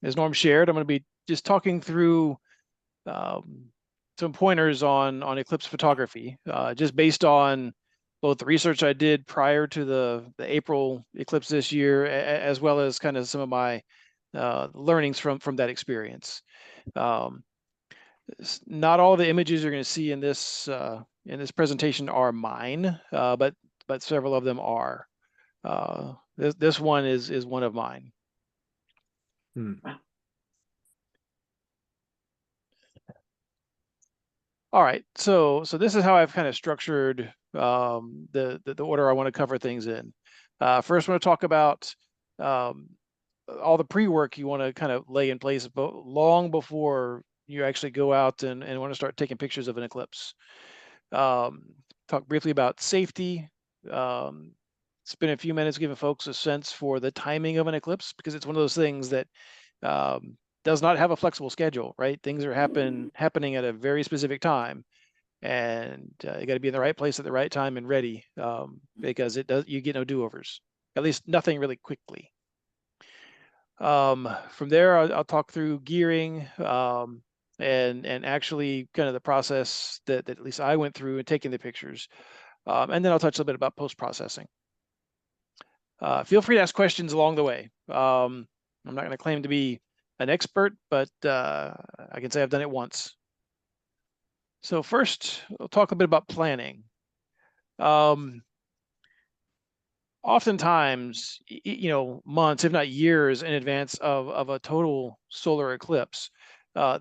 as Norm shared, I'm going to be just talking through some pointers on eclipse photography, just based on both the research I did prior to the April eclipse this year, as well as kind of some of my learnings from that experience. Not all the images you're going to see in this presentation are mine, but several of them are. This one is one of mine. All right, so this is how I've kind of structured the order I want to cover things in. First, I want to talk about all the pre-work you want to kind of lay in place long before you actually go out and want to start taking pictures of an eclipse. Talk briefly about safety. Spend a few minutes giving folks a sense for the timing of an eclipse, because it's one of those things that does not have a flexible schedule, right? Things are happening at a very specific time, and you got to be in the right place at the right time and ready, because you get no do-overs, at least nothing really quickly. From there, I'll talk through gearing, and actually kind of the process that at least I went through in taking the pictures. And then I'll touch a little bit about post-processing. Feel free to ask questions along the way. I'm not going to claim to be an expert, but I can say I've done it once. So first, we'll talk a bit about planning. Oftentimes, months, if not years in advance of a total solar eclipse,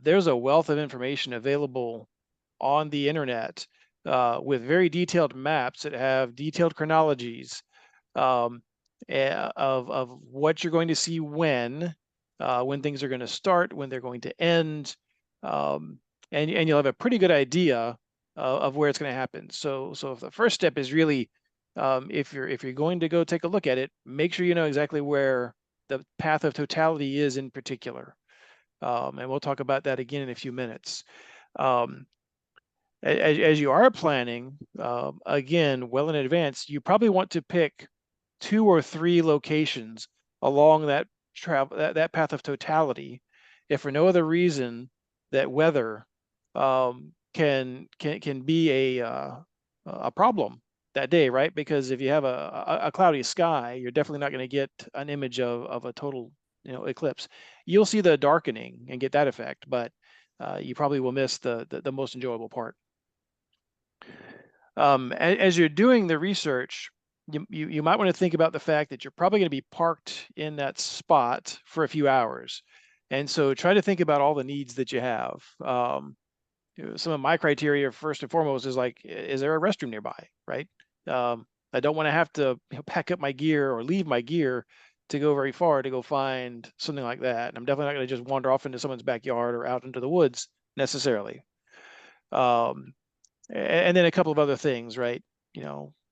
there's a wealth of information available on the internet with very detailed maps that have detailed chronologies of what you're going to see when things are going to start, when they're going to end, and you'll have a pretty good idea of where it's going to happen. So if the first step is really, if you're going to go take a look at it, make sure you know exactly where the path of totality is in particular. And we'll talk about that again in a few minutes. As you are planning, again, well in advance, you probably want to pick 2 or 3 locations along that path of totality, if for no other reason that weather can be a problem that day, right? Because if you have a cloudy sky, you're definitely not going to get an image of a total eclipse. You'll see the darkening and get that effect, but you probably will miss the most enjoyable part. As you're doing the research, you might want to think about the fact that you're probably going to be parked in that spot for a few hours. And so try to think about all the needs that you have. Some of my criteria, first and foremost, is like, is there a restroom nearby, right? I don't want to have to pack up my gear or leave my gear to go very far to go find something like that. And I'm definitely not going to just wander off into someone's backyard or out into the woods necessarily. And then a couple of other things, right?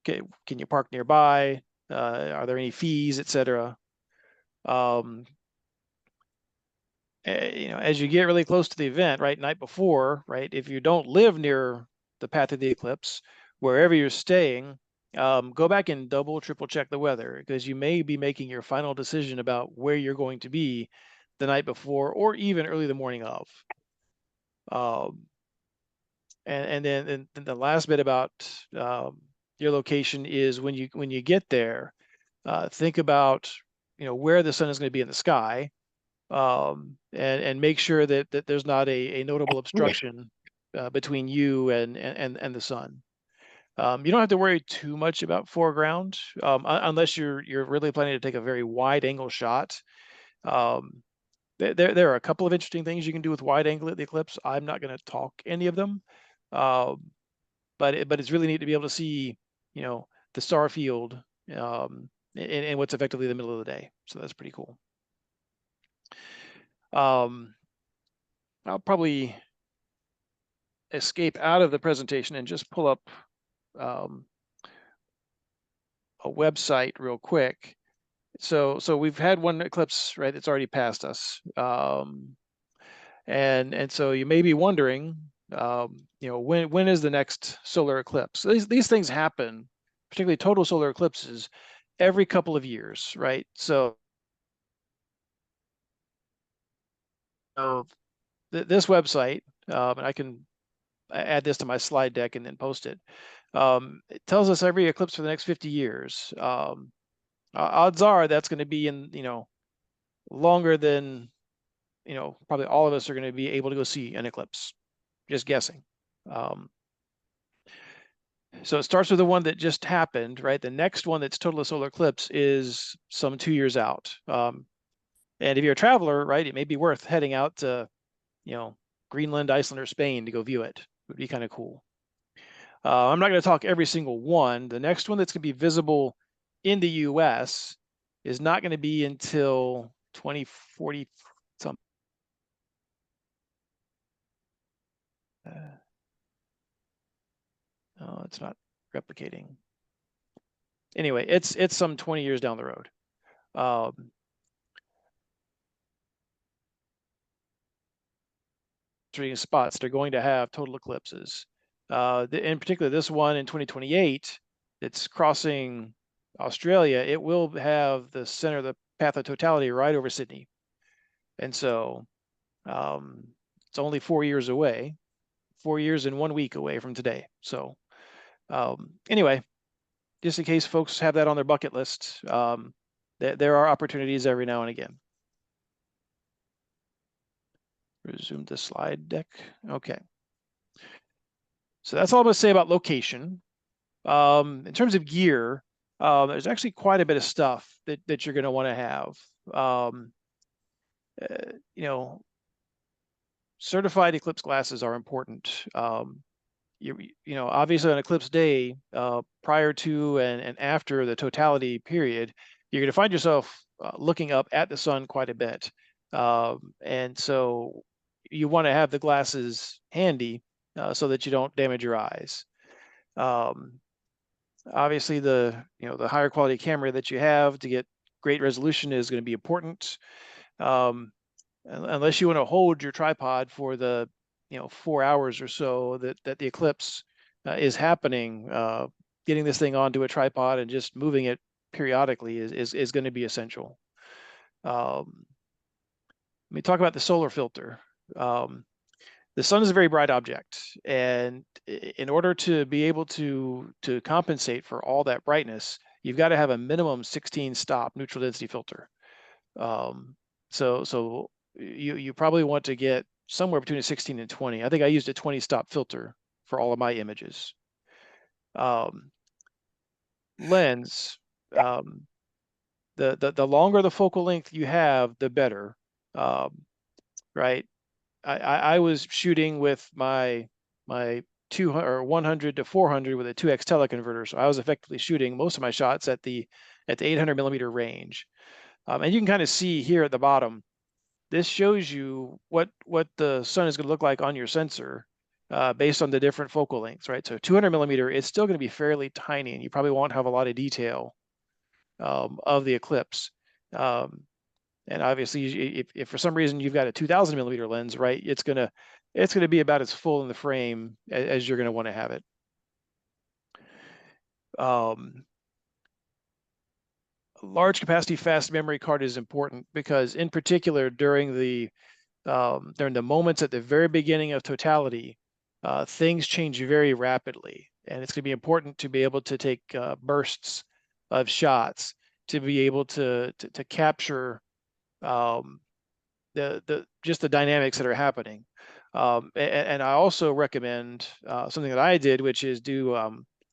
Can you park nearby? Are there any fees, etc.? As you get really close to the event, right, night before, right, if you don't live near the path of the eclipse, wherever you're staying, go back and double, triple check the weather, because you may be making your final decision about where you're going to be the night before or even early the morning of. And then the last bit about your location is when you get there, think about where the sun is going to be in the sky, and make sure that there's not a notable obstruction between you and the sun. You don't have to worry too much about foreground, unless you're really planning to take a very wide angle shot. There are a couple of interesting things you can do with wide angle at the eclipse. I'm not going to talk any of them. But it's really neat to be able to see, the star field in what's effectively the middle of the day. So that's pretty cool. I'll probably escape out of the presentation and just pull up a website real quick. So we've had one eclipse, right? It's already passed us, and so you may be wondering, when is the next solar eclipse? These things happen, particularly total solar eclipses, every couple of years, right? So this website, and I can add this to my slide deck and then post it. It tells us every eclipse for the next 50 years. Odds are that's going to be in, longer than, probably all of us are going to be able to go see an eclipse. Just guessing. So it starts with the one that just happened, right? The next one that's total solar eclipse is some 2 years out. And if you're a traveler, right, it may be worth heading out to, Greenland, Iceland, or Spain to go view it. It would be kind of cool. I'm not going to talk every single one. The next one that's going to be visible in the US is not going to be until 2040 something. Oh, it's not replicating. Anyway, it's some 20 years down the road. Spots that are going to have total eclipses. In particular, this one in 2028, it's crossing Australia. It will have the center of the path of totality right over Sydney. And so it's only 4 years away, 4 years and 1 week away from today. So anyway, just in case folks have that on their bucket list, there are opportunities every now and again. Resume the slide deck. Okay. So that's all I'm going to say about location. In terms of gear, there's actually quite a bit of stuff that you're going to want to have. Certified eclipse glasses are important. Obviously on eclipse day, prior to and after the totality period, you're going to find yourself looking up at the sun quite a bit. And so you want to have the glasses handy so that you don't damage your eyes. Obviously the higher quality camera that you have to get great resolution is going to be important. Unless you want to hold your tripod for the 4 hours or so that the eclipse is happening, getting this thing onto a tripod and just moving it periodically is going to be essential. Let me talk about the solar filter. The sun is a very bright object, and in order to be able to compensate for all that brightness, you've got to have a minimum 16 stop neutral density filter. So you probably want to get somewhere between a 16 and 20. I think I used a 20 stop filter for all of my images. Lens, the longer the focal length you have, the better, right? I was shooting with my 200 or 100 to 400 with a 2x teleconverter, so I was effectively shooting most of my shots at the 800 millimeter range. And you can kind of see here at the bottom, this shows you what the sun is going to look like on your sensor based on the different focal lengths, right? So 200 millimeter, it's still going to be fairly tiny, and you probably won't have a lot of detail of the eclipse. And obviously, if for some reason you've got a 2000 millimeter lens, right, it's gonna be about as full in the frame as you're going to want to have it. Large capacity fast memory card is important because, in particular, during the moments at the very beginning of totality, things change very rapidly, and it's going to be important to be able to take bursts of shots to be able to capture just the dynamics that are happening. And I also recommend something that I did, which is do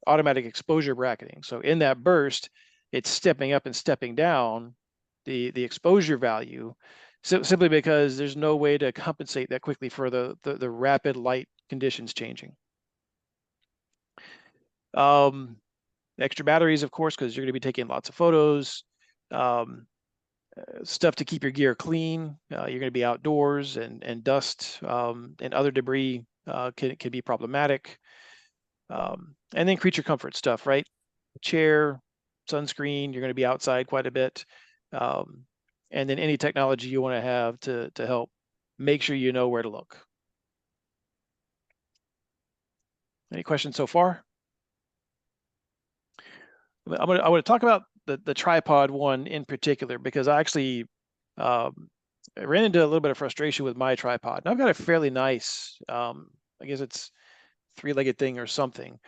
automatic exposure bracketing. So in that burst, it's stepping up and stepping down the exposure value, simply because there's no way to compensate that quickly for the rapid light conditions changing. Extra batteries, of course, because you're going to be taking lots of photos. Stuff to keep your gear clean. You're going to be outdoors, and dust and other debris can be problematic. And then creature comfort stuff, right? Chair, sunscreen, you're going to be outside quite a bit. And then any technology you want to have to help make sure you know where to look. Any questions so far? I want to talk about the tripod one in particular, because I actually I ran into a little bit of frustration with my tripod. And I've got a fairly nice, I guess it's three-legged thing or something.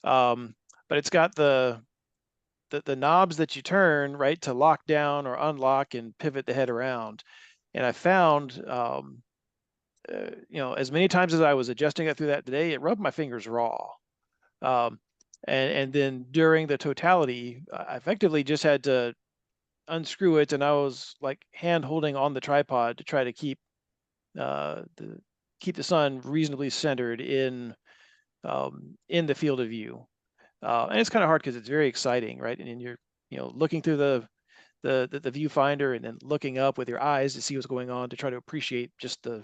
But it's got the knobs that you turn, right, to lock down or unlock and pivot the head around. And I found, as many times as I was adjusting it through that today, it rubbed my fingers raw. And then during the totality, I effectively just had to unscrew it, and I was like hand holding on the tripod to try to keep the sun reasonably centered in the field of view. And it's kind of hard because it's very exciting, right? And you're looking through the viewfinder and then looking up with your eyes to see what's going on, to try to appreciate just the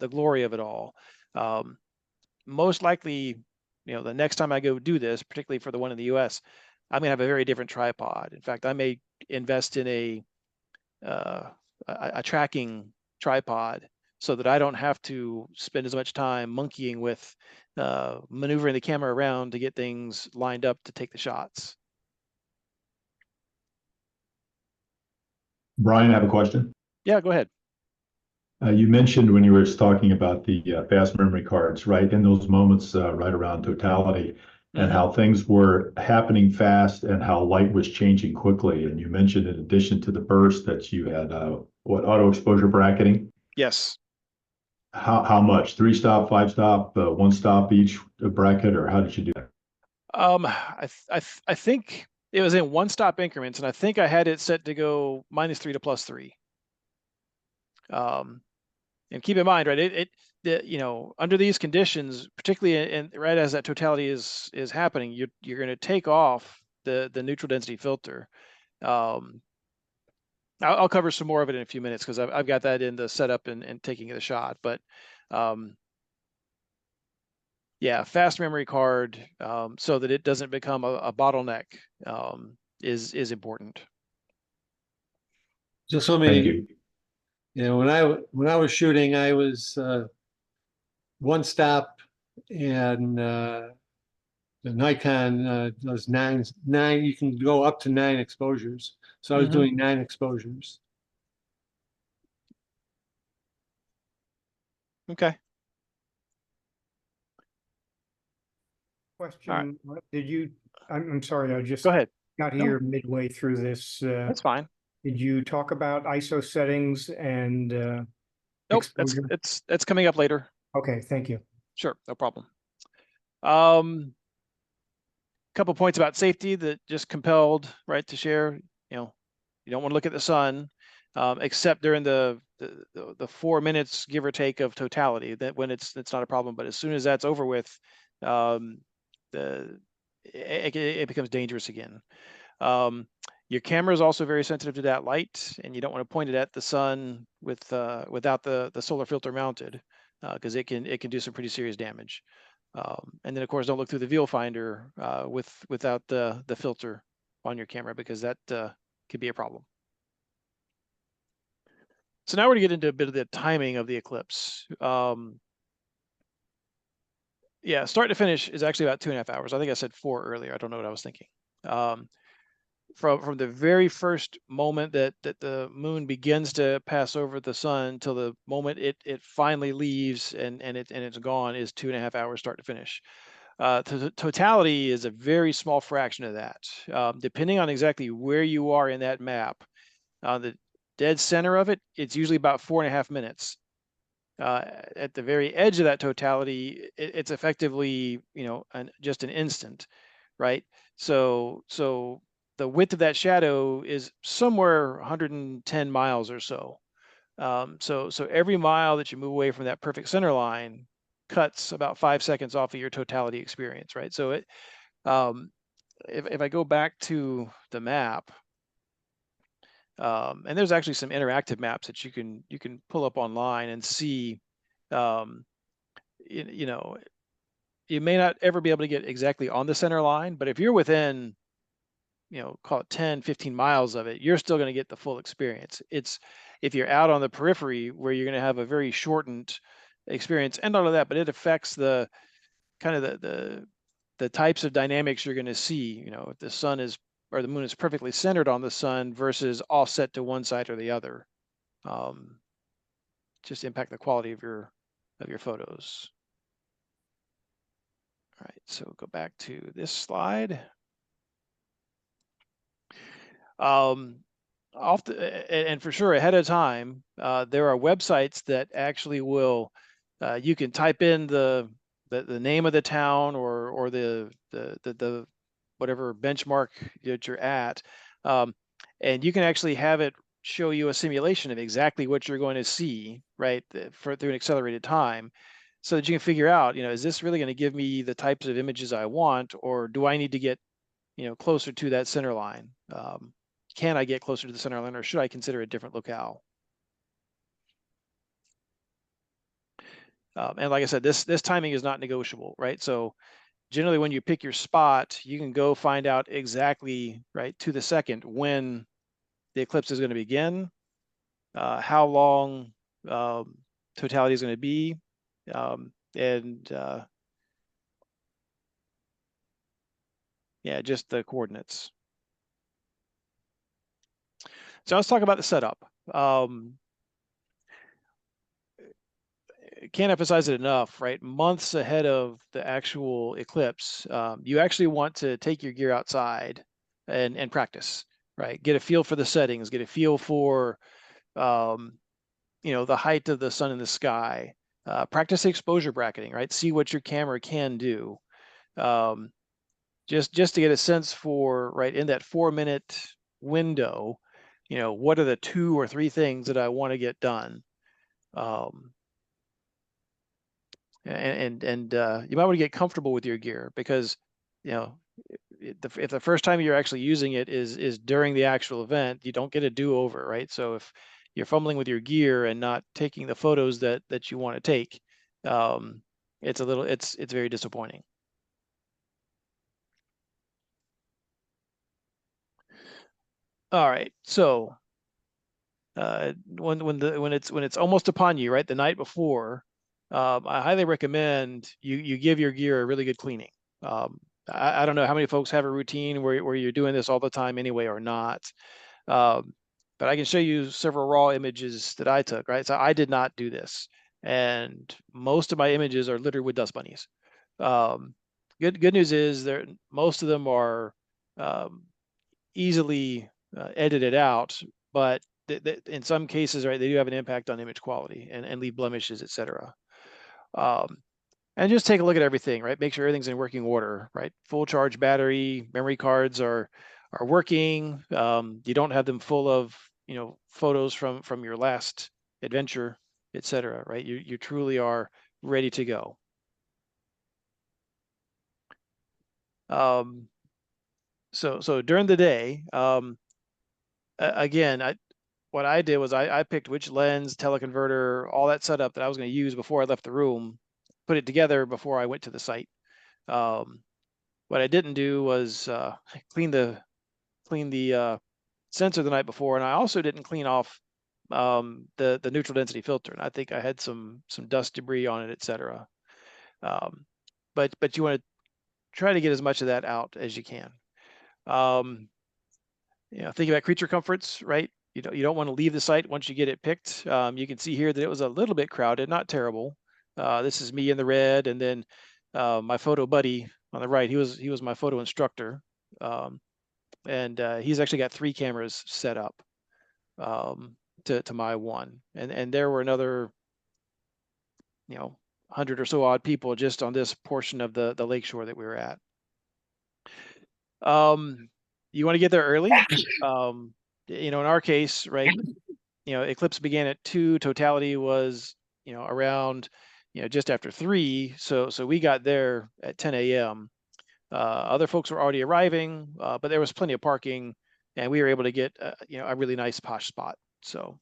glory of it all. Most likely, the next time I go do this, particularly for the one in the US, I'm gonna have a very different tripod. In fact, I may invest in a tracking tripod so that I don't have to spend as much time monkeying with maneuvering the camera around to get things lined up to take the shots. Brian, I have a question. Yeah, go ahead. You mentioned when you were talking about the fast memory cards, right? In those moments right around totality, and how things were happening fast and how light was changing quickly. And you mentioned, in addition to the burst, that you had auto exposure bracketing. Yes. How much? 3-stop, 5-stop, 1-stop each bracket, or how did you do that? I think it was in 1-stop increments, and I think I had it set to go -3 to +3. And keep in mind, right, under these conditions, particularly right as that totality is happening, you're going to take off the neutral density filter. I'll cover some more of it in a few minutes because I've got that in the setup and taking the shot. But yeah, fast memory card, so that it doesn't become a bottleneck, is important. Just let Thank me, you. when I was shooting, I was 1-stop, and the Nikon does nine. You can go up to 9 exposures. So I was doing 9 exposures. Okay. Question, did you, I'm sorry, I just Go ahead. got here midway through this. That's fine. Did you talk about ISO settings and Nope, exposure? that's coming up later. Okay, thank you. Sure, no problem. Couple points about safety that just compelled, right, to share. You don't want to look at the sun, except during the 4 minutes, give or take, of totality. That when it's not a problem, but as soon as that's over with, it becomes dangerous again. Your camera is also very sensitive to that light, and you don't want to point it at the sun without the solar filter mounted, because it can do some pretty serious damage. And then, of course, don't look through the viewfinder without the filter on your camera, because that could be a problem. So now we're going to get into a bit of the timing of the eclipse. Yeah, start to finish is actually about 2.5 hours. I think I said 4 earlier. I don't know what I was thinking. From the very first moment that the moon begins to pass over the sun till the moment it finally leaves and it's gone is 2.5 hours start to finish. Totality is a very small fraction of that. Depending on exactly where you are in that map, the dead center of it, it's usually about 4.5 minutes. At the very edge of that totality, it's effectively, just an instant, right? So the width of that shadow is somewhere 110 miles or so. So every mile that you move away from that perfect center line cuts about 5 seconds off of your totality experience, right? So if I go back to the map, and there's actually some interactive maps that you can pull up online and see. You may not ever be able to get exactly on the center line, but if you're within, call it 10, 15 miles of it, you're still going to get the full experience. It's if you're out on the periphery where you're going to have a very shortened experience, and all of that, but it affects the kind of the types of dynamics you're going to see. If the sun is or the moon is perfectly centered on the sun versus offset to one side or the other. just impact the quality of your photos. All right, so go back to this slide. And for sure ahead of time, there are websites that actually will, you can type in the name of the town or the whatever benchmark that you're at, and you can actually have it show you a simulation of exactly what you're going to see, right, through an accelerated time, so that you can figure out, is this really going to give me the types of images I want, or do I need to get, closer to that center line? Can I get closer to the center line, or should I consider a different locale? And like I said, this timing is not negotiable, right? So generally when you pick your spot, you can go find out exactly, right, to the second when the eclipse is going to begin, how long totality is going to be, and yeah, just the coordinates. So let's talk about the setup. Can't emphasize it enough, right? Months ahead of the actual eclipse, you actually want to take your gear outside and practice, right? Get a feel for the settings, get a feel for, the height of the sun in the sky. Practice exposure bracketing, right? See what your camera can do. Just to get a sense for, right, in that 4-minute window, what are the 2 or 3 things that I want to get done? And you might want to get comfortable with your gear, because if the first time you're actually using it is during the actual event, you don't get a do-over, right? So if you're fumbling with your gear and not taking the photos that you want to take, it's very disappointing. All right, so when it's almost upon you, right, the night before, I highly recommend you give your gear a really good cleaning. I don't know how many folks have a routine where you're doing this all the time anyway or not, but I can show you several raw images that I took, right? So I did not do this, and most of my images are littered with dust bunnies. Good news is most of them are easily edited out, but in some cases, right, they do have an impact on image quality and leave blemishes, etc. And just take a look at everything, right? Make sure everything's in working order, right? Full charge battery, memory cards are working. You don't have them full of, photos from your last adventure, etc. Right? You truly are ready to go. So during the day, again, what I did was I picked which lens, teleconverter, all that setup that I was going to use before I left the room, put it together before I went to the site. What I didn't do was clean the sensor the night before, and I also didn't clean off the neutral density filter, and I think I had some dust debris on it, etc. But you want to try to get as much of that out as you can. Thinking about creature comforts, right? You don't want to leave the site once you get it picked. You can see here that it was a little bit crowded, not terrible. This is me in the red, and then my photo buddy on the right. He was my photo instructor, and he's actually got 3 cameras set up to my one, and there were another 100 or so odd people just on this portion of the lakeshore that we were at. You want to get there early. In our case, right, eclipse began at 2, totality was, around, just after 3. So we got there at 10 a.m. Other folks were already arriving, but there was plenty of parking, and we were able to get, a really nice posh spot. So,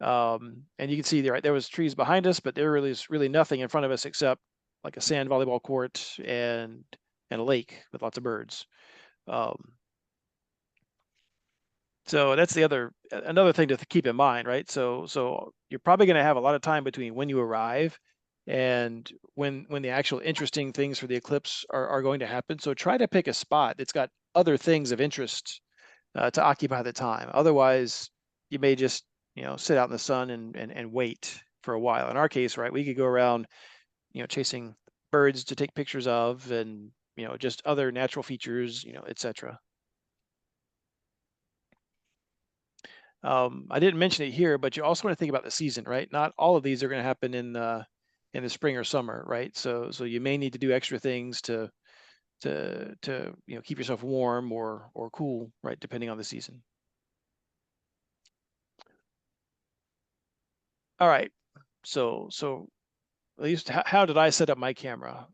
and you can see there, right, there was trees behind us, but there really is really nothing in front of us except like a sand volleyball court and a lake with lots of birds. So that's another thing to keep in mind, right? So you're probably going to have a lot of time between when you arrive and when the actual interesting things for the eclipse are going to happen. So try to pick a spot that's got other things of interest to occupy the time. Otherwise, you may just sit out in the sun and wait for a while. In our case, right, we could go around, chasing birds to take pictures of, and just other natural features, etc. I didn't mention it here, but you also want to think about the season, right? Not all of these are going to happen in the spring or summer, right? So you may need to do extra things to keep yourself warm or cool, right, depending on the season. All right, so at least how did I set up my camera?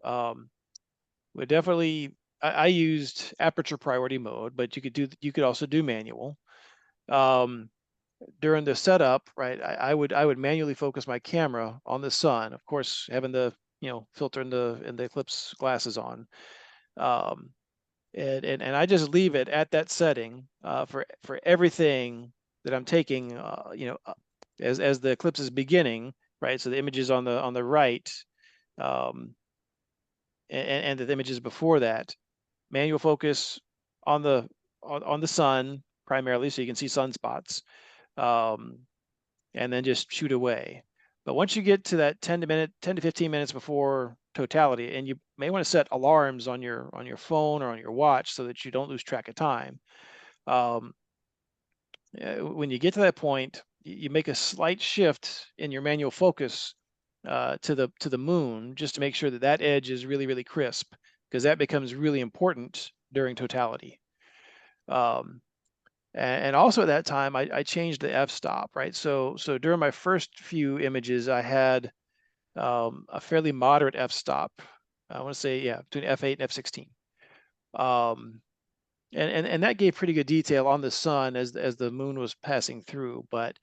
We definitely I used aperture priority mode, but you could also do manual. During the setup, right, I would manually focus my camera on the sun, of course, having the filter in the Eclipse glasses on. And I just leave it at that setting for everything that I'm taking, as the Eclipse is beginning, right? So the images on the right, and the images before that, manual focus on the sun primarily, so you can see sunspots, and then just shoot away. But once you get to that 10 to 15 minutes before totality, and you may want to set alarms on your phone or on your watch so that you don't lose track of time. When you get to that point, you make a slight shift in your manual focus to the moon, just to make sure that that edge is really, really crisp, because that becomes really important during totality. And also at that time, I changed the f-stop, right? So during my first few images, I had a fairly moderate f-stop. I want to say, yeah, between f8 and f16. And that gave pretty good detail on the sun as the moon was passing through. But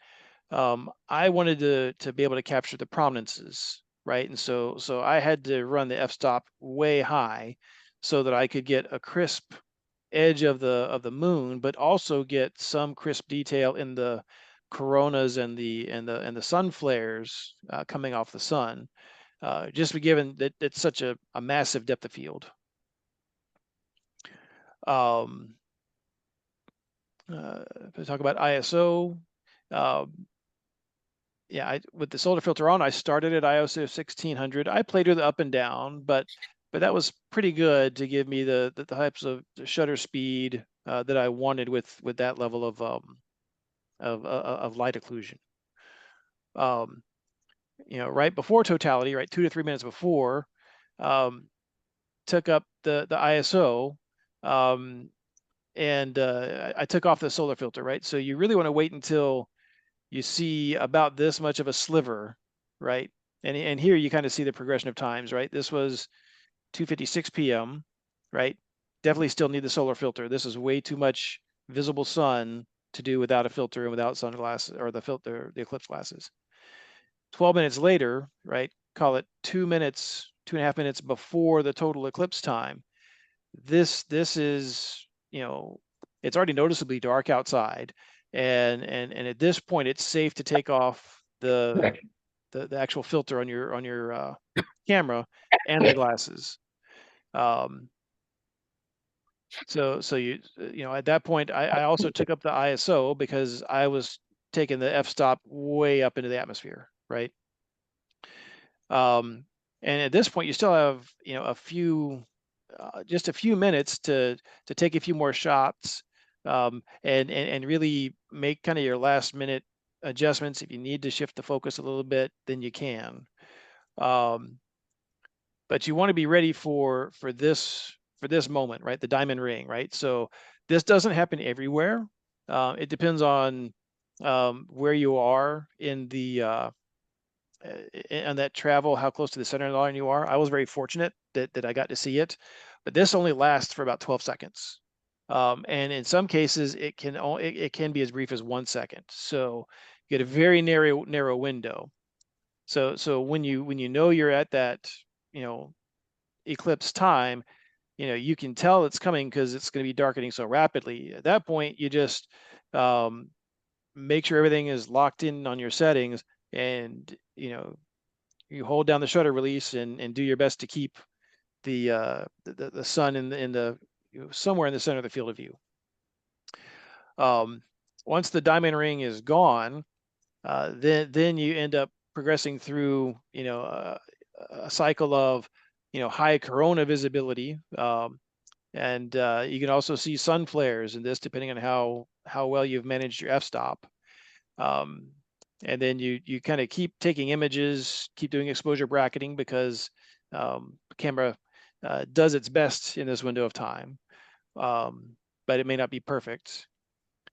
I wanted to be able to capture the prominences, right? And so I had to run the f-stop way high so that I could get a crisp edge of the moon, but also get some crisp detail in the coronas and the sun flares coming off the sun, just given that it's such a massive depth of field. If I talk about ISO, yeah, with the solar filter on, I started at ISO 1600. I played with it up and down, but that was pretty good to give me the types of the shutter speed that I wanted with that level of light occlusion. Right before totality, right, 2 to 3 minutes before, took up the ISO, and I took off the solar filter, right? So you really want to wait until you see about this much of a sliver, right? And here you kind of see the progression of times, right? This was 2:56 p.m., right? Definitely still need the solar filter. This is way too much visible sun to do without a filter and without sunglasses or the Eclipse glasses. 12 minutes later, right? Call it 2 minutes, 2.5 minutes before the total eclipse time. This is, it's already noticeably dark outside. And at this point, it's safe to take off the actual filter on your camera and the glasses. So you at that point, I also took up the ISO because I was taking the f-stop way up into the atmosphere, right? And at this point, you still have just a few minutes to take a few more shots, and really make kind of your last minute adjustments. If you need to shift the focus a little bit, then you can. But you want to be ready for this moment, right? The diamond ring, right? So this doesn't happen everywhere. It depends on where you are in the on that travel, how close to the center line you are. I was very fortunate that I got to see it, but this only lasts for about 12 seconds. And in some cases, it can be as brief as 1 second. So you get a very narrow window. So when you know you're at that, eclipse time, you can tell it's coming because it's going to be darkening so rapidly. At that point, you just make sure everything is locked in on your settings, and you hold down the shutter release and do your best to keep the sun in the somewhere in the center of the field of view. Once the diamond ring is gone, then you end up progressing through, a cycle of, high corona visibility. And you can also see sun flares in this, depending on how well you've managed your f-stop. And then you kind of keep taking images, keep doing exposure bracketing, because the camera does its best in this window of time, but it may not be perfect.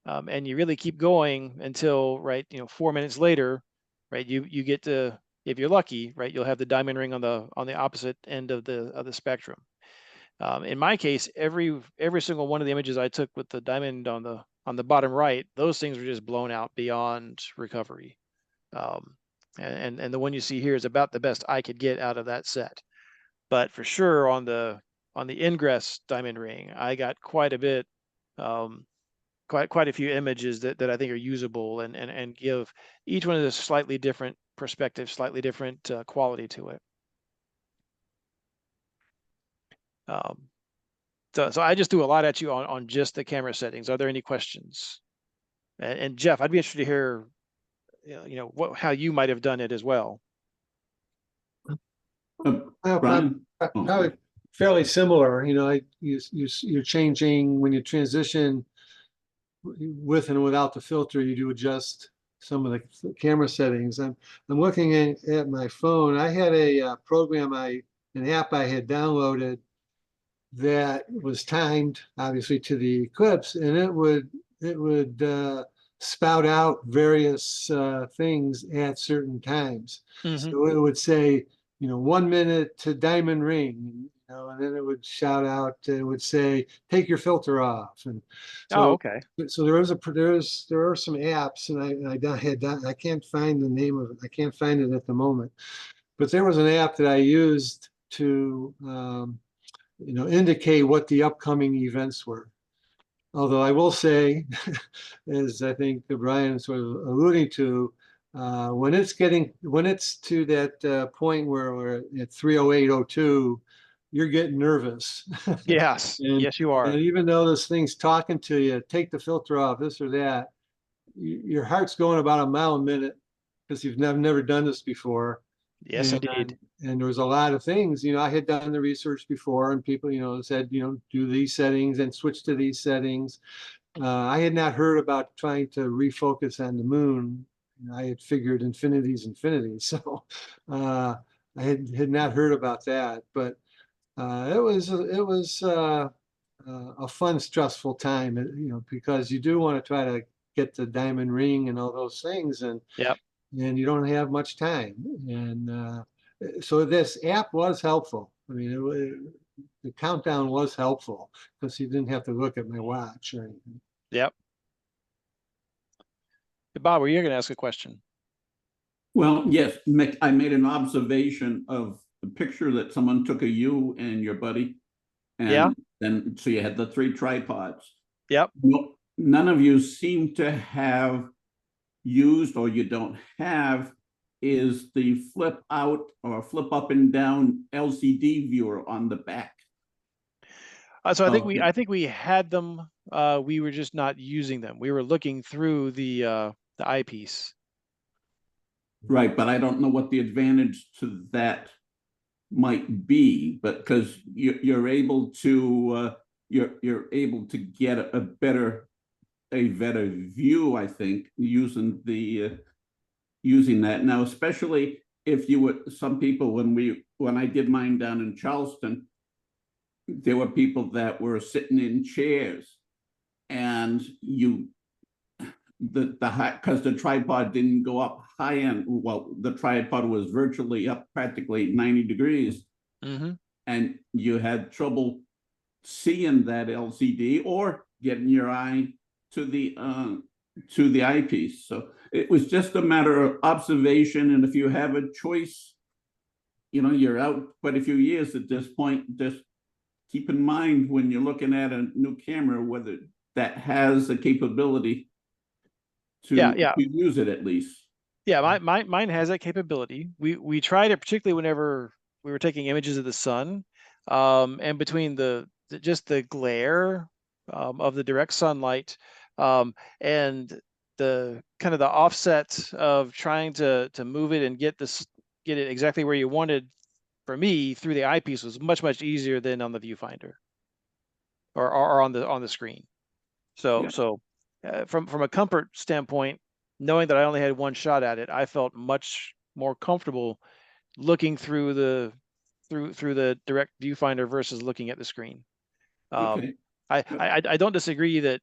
And you really keep going until, right, 4 minutes later, right, you get to, if you're lucky, right, you'll have the diamond ring on the opposite end of the spectrum. In my case, every single one of the images I took with the diamond on the bottom right, those things were just blown out beyond recovery. And the one you see here is about the best I could get out of that set. But for sure, on the ingress diamond ring, I got quite a bit, quite a few images that I think are usable, and give each one of this slightly different perspective, slightly different quality to it. So I just threw a lot at you on just the camera settings. Are there any questions? And Jeff, I'd be interested to hear, how you might have done it as well. I'm probably fairly similar. You're changing when you transition with and without the filter. You do adjust some of the camera settings. I'm looking at my phone. I had a program, an app I had downloaded that was timed, obviously, to the Eclipse, and it would spout out various things at certain times. So it would say, 1 minute to diamond ring, and then it would shout out, it would say, take your filter off. And so, okay. So there are some apps, and I can't find the name of it. I can't find it at the moment, but there was an app that I used to, indicate what the upcoming events were. Although I will say, as I think Bryan sort of alluding to, when it's to that point where we're at 3:08:02, you're getting nervous. Yes, yes, you are. And even though this thing's talking to you, take the filter off, this or that, your heart's going about a mile a minute, because you've never done this before. Yes, indeed. And there was a lot of things, I had done the research before, and people, said, do these settings and switch to these settings. I had not heard about trying to refocus on the moon. I had figured infinity's infinity. So I had not heard about that, but it was a fun, stressful time, because you do want to try to get the diamond ring and all those things. And you don't have much time. And so this app was helpful. I mean, the countdown was helpful, because you didn't have to look at my watch or anything. Yep. Bob, were you going to ask a question? Well, yes, I made an observation of the picture that someone took of you and your buddy. And then, so you had the 3 tripods. Yep. Well, none of you seem to have used, or you don't have, is the flip out or flip up and down LCD viewer on the back. So I think we had them. We were just not using them. We were looking through the eyepiece. Right, but I don't know what the advantage to that might be, but because you're able to get a better view, I think, using that. Now, especially if you were, some people, when I did mine down in Charleston, there were people that were sitting in chairs, and because the tripod didn't go up high end, well, the tripod was virtually up practically 90 degrees, and you had trouble seeing that LCD or getting your eye to the eyepiece. So it was just a matter of observation, and if you have a choice, you're out quite a few years at this point. Just keep in mind when you're looking at a new camera whether that has the capability to use it at least. Yeah, mine has that capability. We tried it particularly whenever we were taking images of the sun, and between just the glare of the direct sunlight, and the kind of the offset of trying to move it and get it exactly where you wanted, for me, through the eyepiece was much easier than on the viewfinder or on the screen. So from a comfort standpoint, knowing that I only had one shot at it, I felt much more comfortable looking through the direct viewfinder versus looking at the screen. Okay. I don't disagree that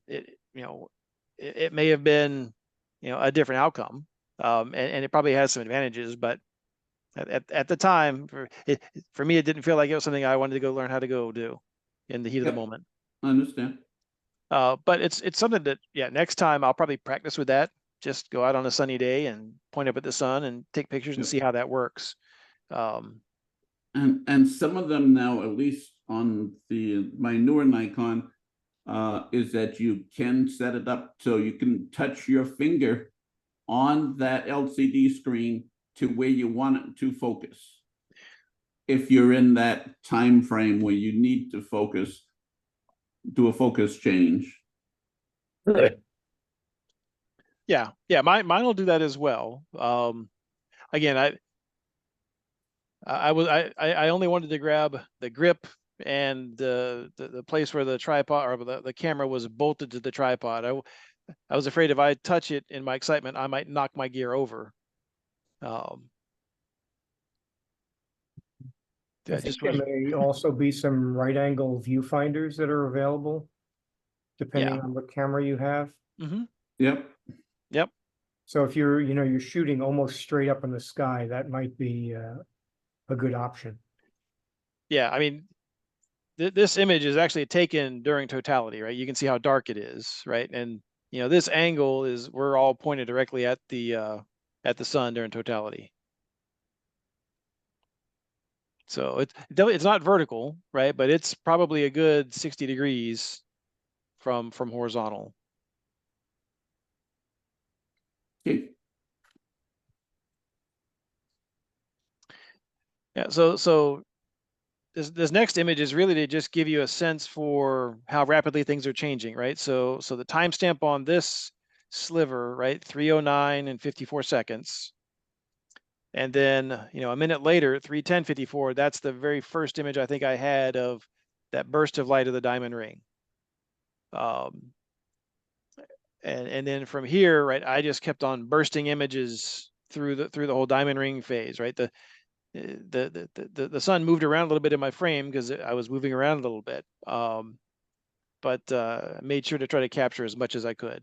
it may have been a different outcome, and it probably has some advantages, but at the time, for me, it didn't feel like it was something I wanted to go learn how to go do in the heat of the moment. I understand. But it's something that, next time I'll probably practice with that. Just go out on a sunny day and point up at the sun and take pictures and see how that works. And some of them now, at least on my newer Nikon, is that you can set it up so you can touch your finger on that LCD screen to where you want it to focus. If you're in that time frame where you need to focus, do a focus change. Really? Yeah, mine will do that as well. Again, I only wanted to grab the grip and the place where the tripod or the camera was bolted to the tripod. I was afraid if I touch it in my excitement, I might knock my gear over. I think there may also be some right angle viewfinders that are available, depending on what camera you have. Mm-hmm. Yep. So if you're shooting almost straight up in the sky, that might be a good option. Yeah, I mean, this image is actually taken during totality, right? You can see how dark it is, right? And this angle we're all pointed directly at the sun during totality. So it's not vertical, right? But it's probably a good 60 degrees from horizontal. Okay. Yeah. So this next image is really to just give you a sense for how rapidly things are changing, right? So the timestamp on this sliver, right, 3:09 and 54 seconds. And then, a minute later, 3:10:54, that's the very first image I think I had of that burst of light of the diamond ring. And then from here, right, I just kept on bursting images through the whole diamond ring phase, right? The sun moved around a little bit in my frame because I was moving around a little bit, but made sure to try to capture as much as I could.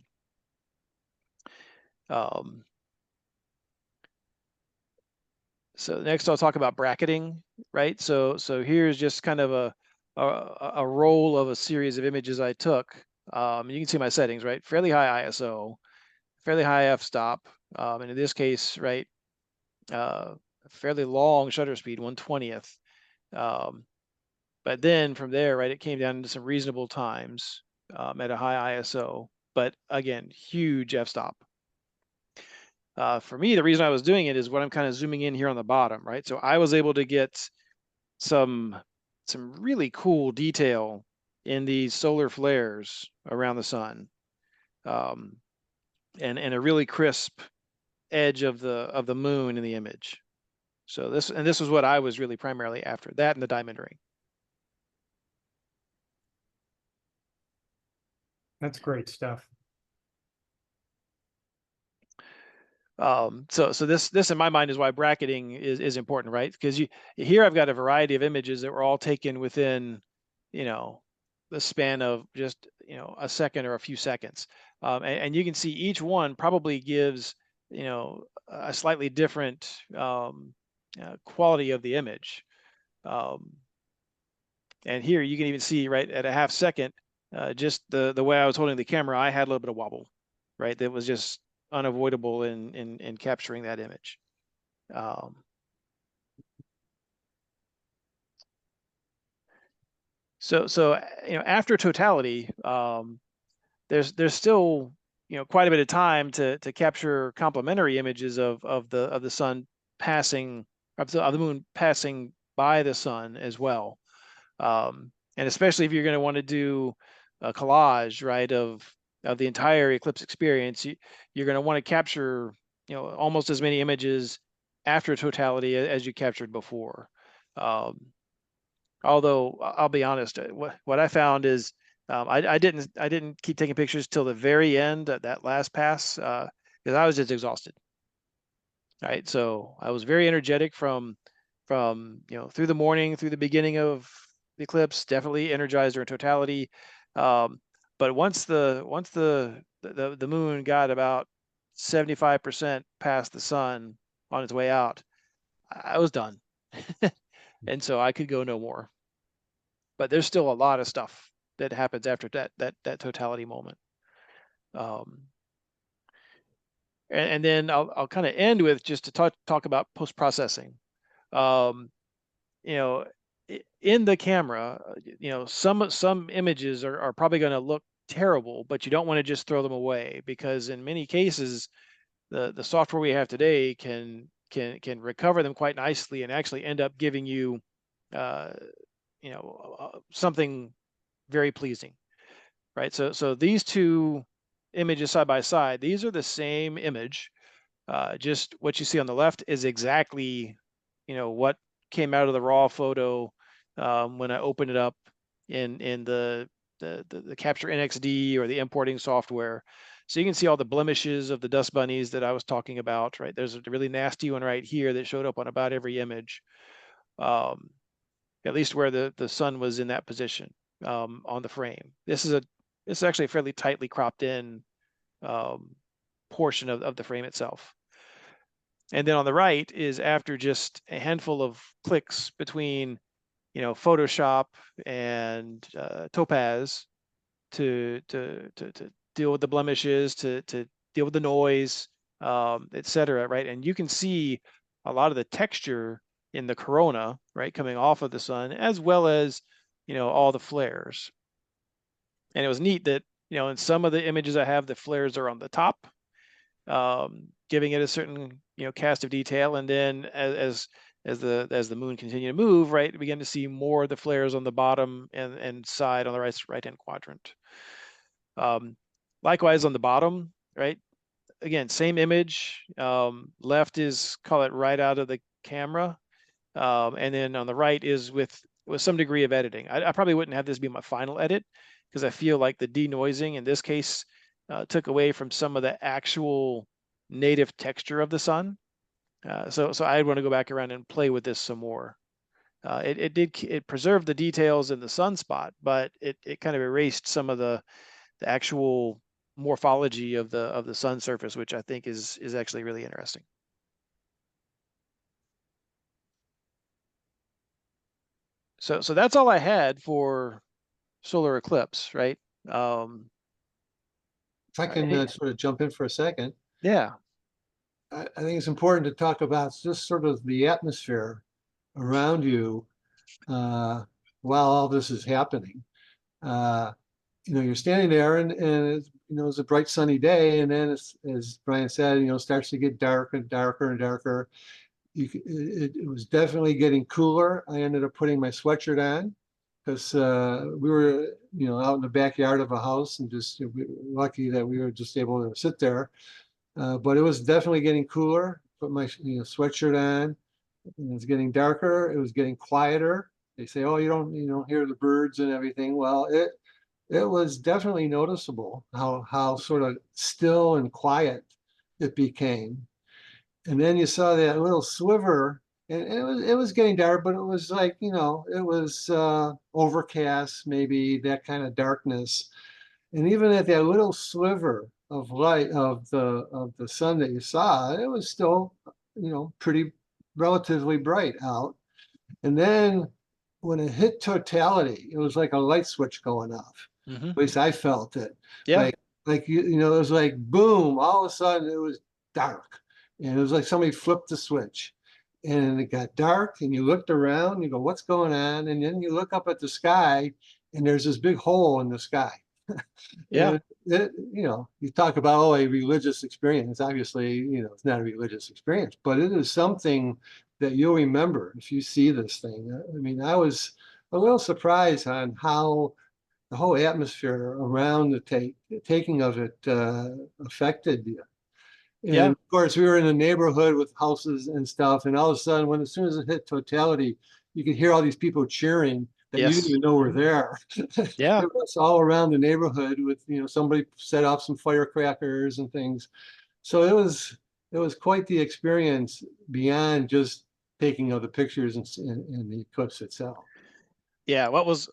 So next I'll talk about bracketing, right? So here's just kind of a roll of a series of images I took. You can see my settings, right? Fairly high ISO, fairly high f-stop, and in this case, right, fairly long shutter speed, 1/20th. But then from there, right, it came down into some reasonable times at a high ISO, but again, huge f-stop. For me, the reason I was doing it is what I'm kind of zooming in here on the bottom, right? So I was able to get some really cool detail in these solar flares around the sun, and a really crisp edge of the moon in the image. So this was what I was really primarily after, that and the diamond ring. That's great stuff. So this in my mind is why bracketing is important, right? Because here I've got a variety of images that were all taken within, the span of just, a second or a few seconds. And you can see each one probably gives, a slightly different quality of the image. And here you can even see, right, at a half second, just the way I was holding the camera, I had a little bit of wobble, right? That was just unavoidable in capturing that image. So after totality, there's still quite a bit of time to capture complementary images of the sun passing, of the moon passing by the sun as well, and especially if you're going to want to do a collage, right, of of the entire eclipse experience, you're going to want to capture, almost as many images after totality as you captured before. Although I'll be honest, what I found is I didn't keep taking pictures till the very end, that last pass, because I was just exhausted. Right, so I was very energetic from through the morning, through the beginning of the eclipse, definitely energized during totality. But once the moon got about 75% past the sun on its way out, I was done. And so I could go no more. But there's still a lot of stuff that happens after that totality moment. And then I'll kind of end with just to talk about post-processing. In the camera, some images are probably going to look terrible, but you don't want to just throw them away, because in many cases, the software we have today can recover them quite nicely and actually end up giving you, something very pleasing, right? So these two images side by side, these are the same image. Just what you see on the left is exactly, what came out of the raw photo when I opened it up in the Capture NXD or the importing software. So you can see all the blemishes of the dust bunnies that I was talking about, right? There's a really nasty one right here that showed up on about every image, at least where the sun was in that position on the frame. This is actually a fairly tightly cropped in portion of the frame itself. And then on the right is after just a handful of clicks between, Photoshop and Topaz to deal with the blemishes, to deal with the noise, etc. Right, and you can see a lot of the texture in the corona, right, coming off of the sun, as well as all the flares. And it was neat that in some of the images I have, the flares are on the top, giving it a certain cast of detail, and then as the moon continued to move, right, we begin to see more of the flares on the bottom and side on the right hand quadrant. Likewise on the bottom, right, again, same image. Left is, call it, right out of the camera, and then on the right is with some degree of editing. I probably wouldn't have this be my final edit, because I feel like the denoising in this case took away from some of the actual native texture of the sun. So I'd want to go back around and play with this some more. It preserved the details in the sunspot, but it kind of erased some of the actual morphology of the sun surface, which I think is actually really interesting. So that's all I had for solar eclipse, right? If I can sort of jump in for a second. Yeah. I think it's important to talk about just sort of the atmosphere around you while all this is happening. You're standing there and it's, it's a bright sunny day, and then as Bryan said, it starts to get darker and darker and darker. It was definitely getting cooler. I ended up putting my sweatshirt on because we were, out in the backyard of a house, and just lucky that we were just able to sit there. But it was definitely getting cooler. Put my sweatshirt on, and it's getting darker. It was getting quieter. They say, "Oh, you don't hear the birds and everything." Well, it was definitely noticeable how sort of still and quiet it became. And then you saw that little sliver, and it was getting dark, but it was like, it was overcast, maybe that kind of darkness. And even at that little sliver of light of the sun that you saw, it was still, pretty relatively bright out. And then when it hit totality, it was like a light switch going off. Mm-hmm. At least I felt it. Yeah. Like it was like boom, all of a sudden it was dark. And it was like somebody flipped the switch. And it got dark, and you looked around, and you go, what's going on? And then you look up at the sky, and there's this big hole in the sky. Yeah. You talk about, a religious experience. Obviously, it's not a religious experience, but it is something that you'll remember if you see this thing. I mean, I was a little surprised on how the whole atmosphere around the taking of it affected you. Yeah. And of course, we were in a neighborhood with houses and stuff, and all of a sudden, as soon as it hit totality, you could hear all these people cheering that you didn't Yes. even know were there. Yeah. It was all around the neighborhood with, somebody set off some firecrackers and things. So it was quite the experience beyond just taking of the pictures and the eclipse itself. Yeah. What was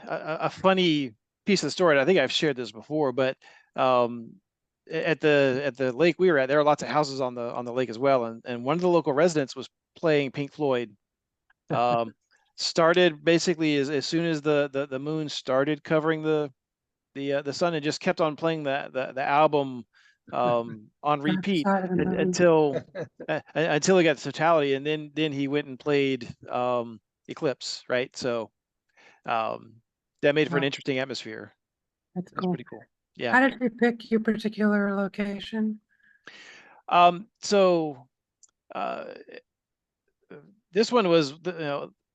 a funny piece of the story, and I think I've shared this before, but at the lake we were at, there are lots of houses on the lake as well, and one of the local residents was playing Pink Floyd. Started basically as soon as the moon started covering the sun, and just kept on playing the album on repeat until it got to totality, and then he went and played Eclipse, right? So that made for an Wow. interesting atmosphere. That's That's cool. pretty cool. Yeah. How did you pick your particular location? So this one was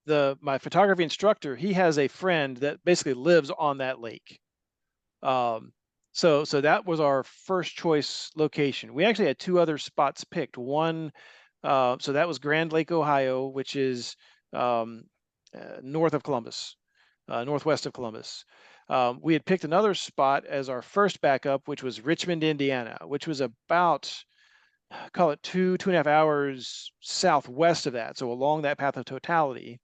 my photography instructor. He has a friend that basically lives on that lake. So that was our first choice location. We actually had two other spots picked. One, so that was Grand Lake, Ohio, which is north of Columbus, northwest of Columbus. We had picked another spot as our first backup, which was Richmond, Indiana, which was about, call it 2.5 hours southwest of that, so along that path of totality.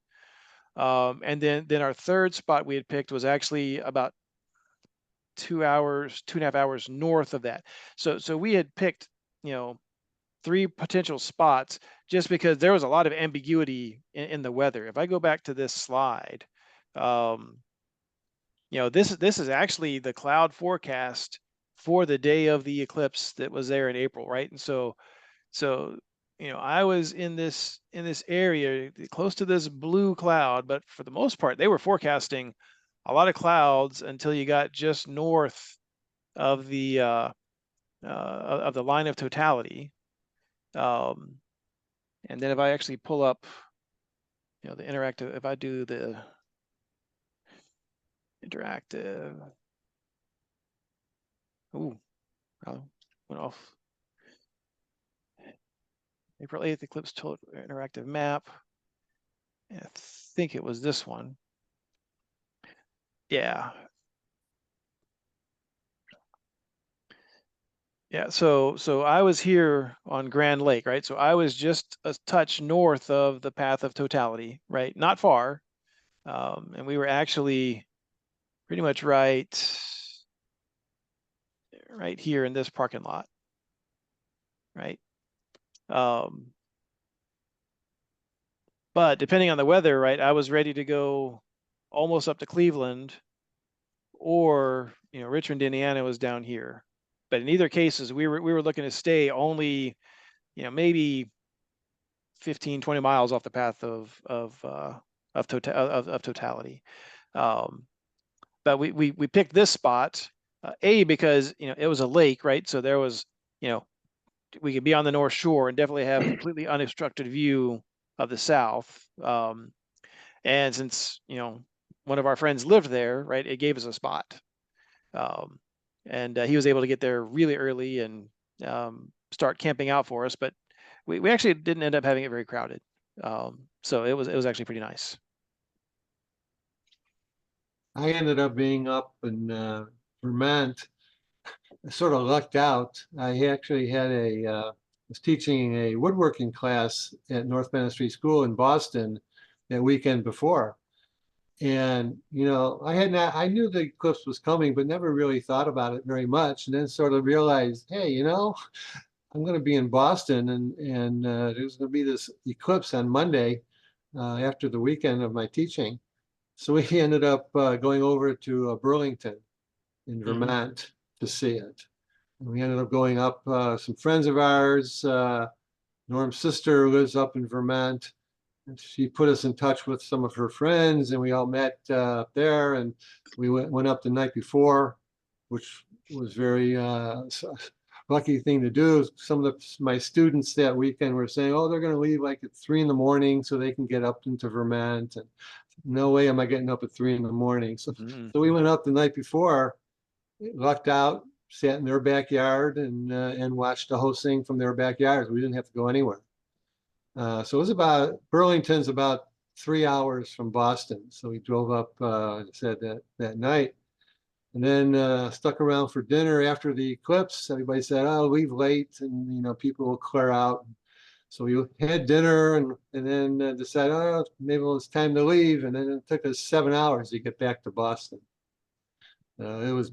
And then our third spot we had picked was actually about 2.5 hours north of that. So we had picked, three potential spots just because there was a lot of ambiguity in the weather. If I go back to this slide, this is actually the cloud forecast for the day of the eclipse that was there in April, right? And so I was in this area close to this blue cloud, but for the most part, they were forecasting a lot of clouds until you got just north of the line of totality. And then if I actually pull up, the interactive, if I do the interactive, ooh, I went off. April 8th, Eclipse total interactive map. I think it was this one. Yeah. Yeah, so I was here on Grand Lake, right? So I was just a touch north of the path of totality, right? Not far. And we were actually pretty much right here in this parking lot, right? But depending on the weather, right, I was ready to go almost up to Cleveland, or Richmond, Indiana was down here. But in either cases, we were looking to stay only, maybe 15, 20 miles off the path of totality. But we picked this spot, because it was a lake, right? So there was, we could be on the North Shore and definitely have completely unobstructed view of the South. And since one of our friends lived there, right, it gave us a spot. And he was able to get there really early and start camping out for us. But we actually didn't end up having it very crowded. So it was actually pretty nice. I ended up being up in Vermont. I sort of lucked out. I actually had was teaching a woodworking class at North Main Street School in Boston that weekend before. And, I knew the eclipse was coming, but never really thought about it very much. And then sort of realized, hey, I'm going to be in Boston and there's going to be this eclipse on Monday after the weekend of my teaching. So we ended up going over to Burlington in Vermont to see it. And we ended up going up, some friends of ours, Norm's sister lives up in Vermont. And she put us in touch with some of her friends, and we all met up there. And we went up the night before, which was very lucky thing to do. Some of my students that weekend were saying, "Oh, they're going to leave like at 3 in the morning so they can get up into Vermont." And no way am I getting up at 3 a.m. So, Mhm. so we went up the night before, lucked out, sat in their backyard and watched the whole thing from their backyards. We didn't have to go anywhere. So it was Burlington's about 3 hours from Boston. So we drove up, I said that night, and then stuck around for dinner after the eclipse. Everybody said, "Oh, leave late, and people will clear out." So we had dinner and then decided, oh, maybe it's time to leave. And then it took us 7 hours to get back to Boston. It was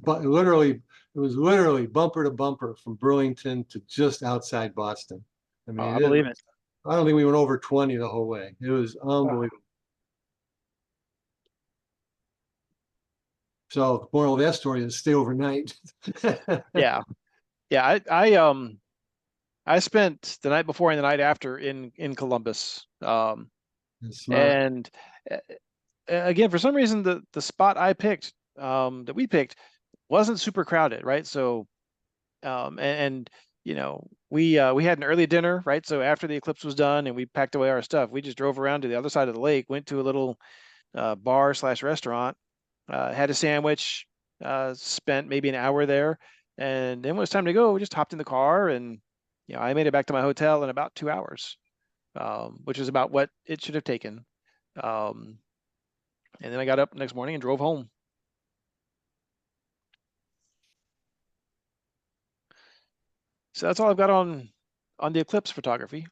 literally bumper to bumper from Burlington to just outside Boston. I mean, I believe it. I don't think we went over 20 the whole way. It was unbelievable. So the moral of that story is stay overnight. Yeah. Yeah. I spent the night before and the night after in Columbus. That's smart. And again, for some reason, the spot I picked, that we picked, wasn't super crowded, right? So, we had an early dinner, right? So after the eclipse was done and we packed away our stuff, we just drove around to the other side of the lake, went to a little bar/restaurant, had a sandwich, spent maybe an hour there, and then when it was time to go, we just hopped in the car and I made it back to my hotel in about 2 hours, which is about what it should have taken. And then I got up next morning and drove home. So that's all I've got on the eclipse photography.